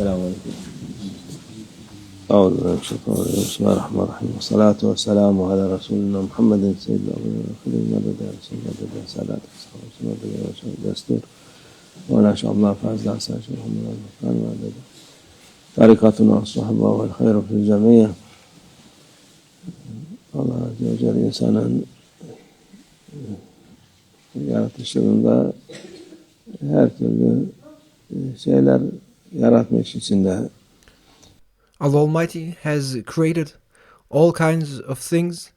Selamun Aleyküm. Euzubillahimineşşeytanirracim. Bismillahirrahmanirrahim. Salatu ve selamu ala Resulina Muhammedin seyyidil evvelin ve ahirin. Medede ya Resulü, medede ya Sadat, medede ya Resulü, destur. Ve neşallah fazla saçırhum minel mekân ve medede. Tarikatuna sahaba vel hayru fil cemiyye. Allah Azze ve Celle insanın yaratışında her türlü şeyler yaratmak içinde. Allah Almighty has created all kinds of things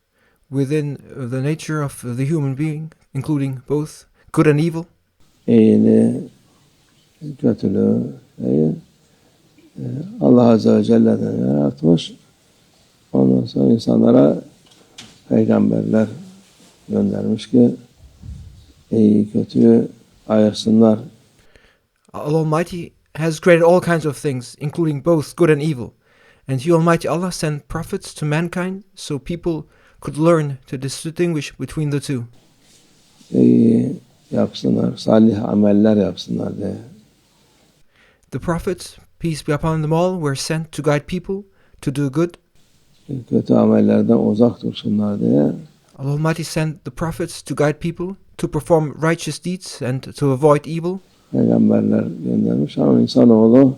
within the nature of the human being, including both good and evil. İyiliği, kötülüğü, Allah Azze ve Celle'den yaratmış. Ondan sonra insanlara peygamberler göndermiş ki iyi kötüyü ayırsınlar. Allah Almighty has created all kinds of things, including both good and evil. And He Almighty Allah sent prophets to mankind so people could learn to distinguish between the two. İyi yapsınlar, salih ameller yapsınlar diye. The prophets, peace be upon them all, were sent to guide people to do good. Kötü amellerden uzak dursunlar diye. Allah Almighty sent the prophets to guide people to perform righteous deeds and to avoid evil. Peygamberler göndermiş ama insanoğlu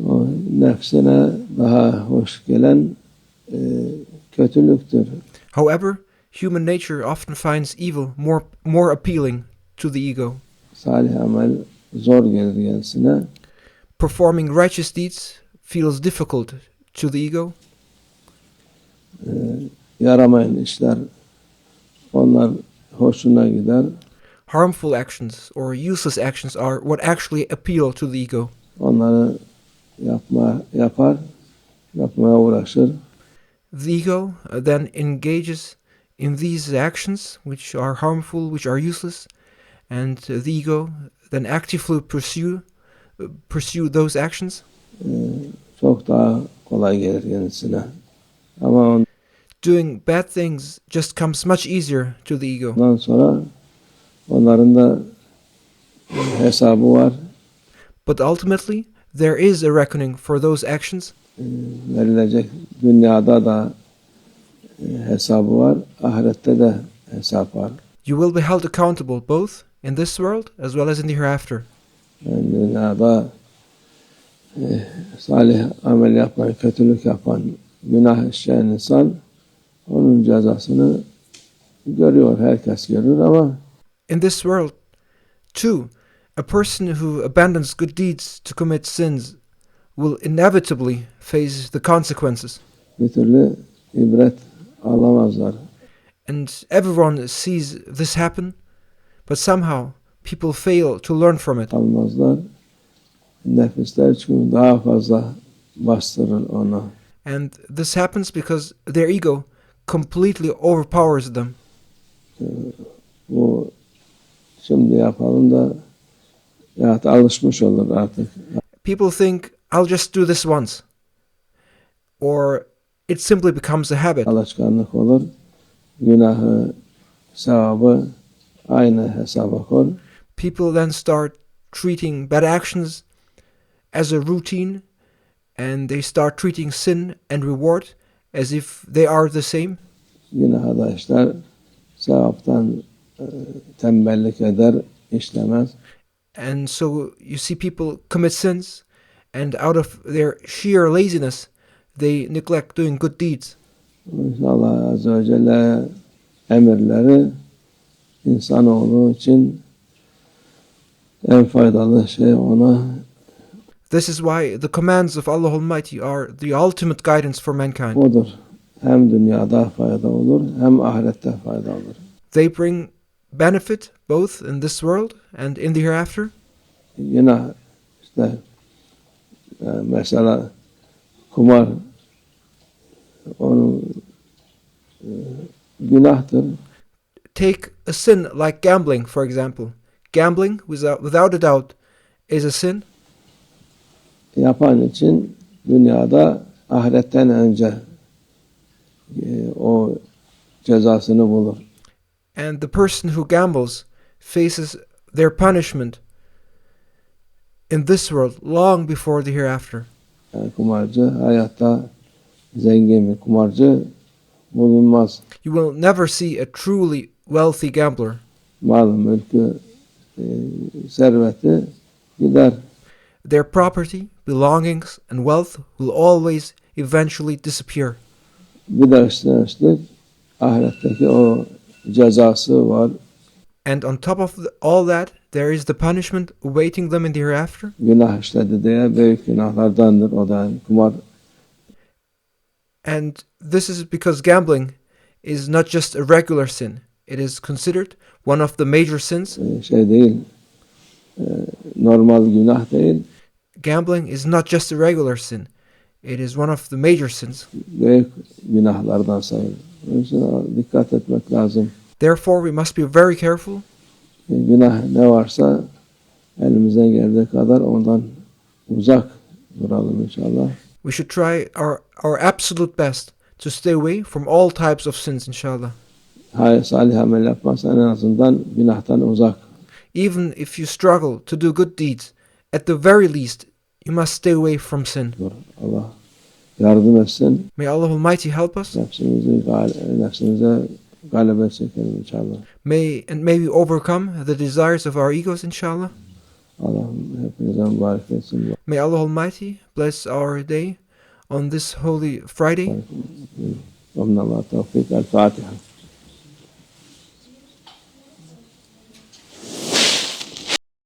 o nefsine daha hoş gelen kötülüktür. However, human nature often finds evil more appealing to the ego. Salih amel zor gelir kendisine. Performing righteous deeds feels difficult to the ego. Yaramayan işler onlar hoşuna gider. Harmful actions or useless actions are what actually appeal to the ego. Onları yapmaya uğraşır. The ego then engages in these actions which are harmful, which are useless, and the ego then actively pursue those actions. Çok daha kolay gelir kendisine. Ama Doing bad things just comes much easier to the ego. ondan sonra onların da hesabı var. But ultimately, there is a reckoning for those actions. Verilecek dünyada da hesabı var, ahirette de hesap var. You will be held accountable both in this world as well as in the hereafter. Yani dünyada salih amel yapan, kötülük yapan, günah işleyen insan onun cezasını görüyor, herkes görür ama In this world, too, a person who abandons good deeds to commit sins will inevitably face the consequences. bir türlü ibret alamazlar. And everyone sees this happen, but somehow people fail to learn from it. Almazlar. Nefisler çünkü daha fazla bastırır onu. And this happens because their ego completely overpowers them. Bu şimdi yapalım da ya alışmış olur artık. People think, I'll just do this once. Or it simply becomes a habit. Alışkanlık olur. Günahı, sevabı aynı hesaba koy. People then start treating bad actions as a routine, and they start treating sin and reward as if they are the same. Günahı da işler, sevaptan tembellik eder, işlemez. And so you see people commit sins, and out of their sheer laziness, they neglect doing good deeds. Allah Azze ve Celle emirleri insanoğlu için en faydalı şey ona. This is why the commands of Allah Almighty are the ultimate guidance for mankind. Odur. Hem dünyada fayda olur, hem ahirette fayda olur. They bring benefit both in this world and in the hereafter. Yine işte mesela kumar onun günahtır. Take a sin like gambling, for example. Gambling, without a doubt, is a sin. Yapan için dünyada ahiretten önce o cezasını bulur. And the person who gambles faces their punishment in this world long before the hereafter. Yani kumarcı hayatta zengin bir kumarcı bulunmaz. You will never see a truly wealthy gambler. Malı, mülkü, serveti gider. Their property, belongings, and wealth will always eventually disappear. Bir de üstüne üstlük ahiretteki o cezası var. And on top of all that, there is the punishment awaiting them in the hereafter. Günah işledi diye büyük günahlardandır. O da kumar. And this is because gambling is not just a regular sin. It is considered one of the major sins. Şey değil, normal günah değil, Gambling is not just a regular sin. It is one of the major sins. büyük günahlardan sayılır. Onun için dikkat etmek lazım. Therefore, we must be very careful. Günah ne varsa elimizden geldiği kadar ondan uzak duralım inşallah. We should try our absolute best to stay away from all types of sins, inshallah. Hayır, salih amel yapmazsan en azından günahtan uzak. Even if you struggle to do good deeds, at the very least, you must stay away from sin. Dur. Allah yardım etsin. May Allah Almighty help us. Nefsimize galebe çekelim inşallah. May we overcome the desires of our egos, inshallah. Allah'ım hepinize mübarek etsin. May Allah Almighty bless our day on this Holy Friday. ومن الله التوفيق. الفاتحة.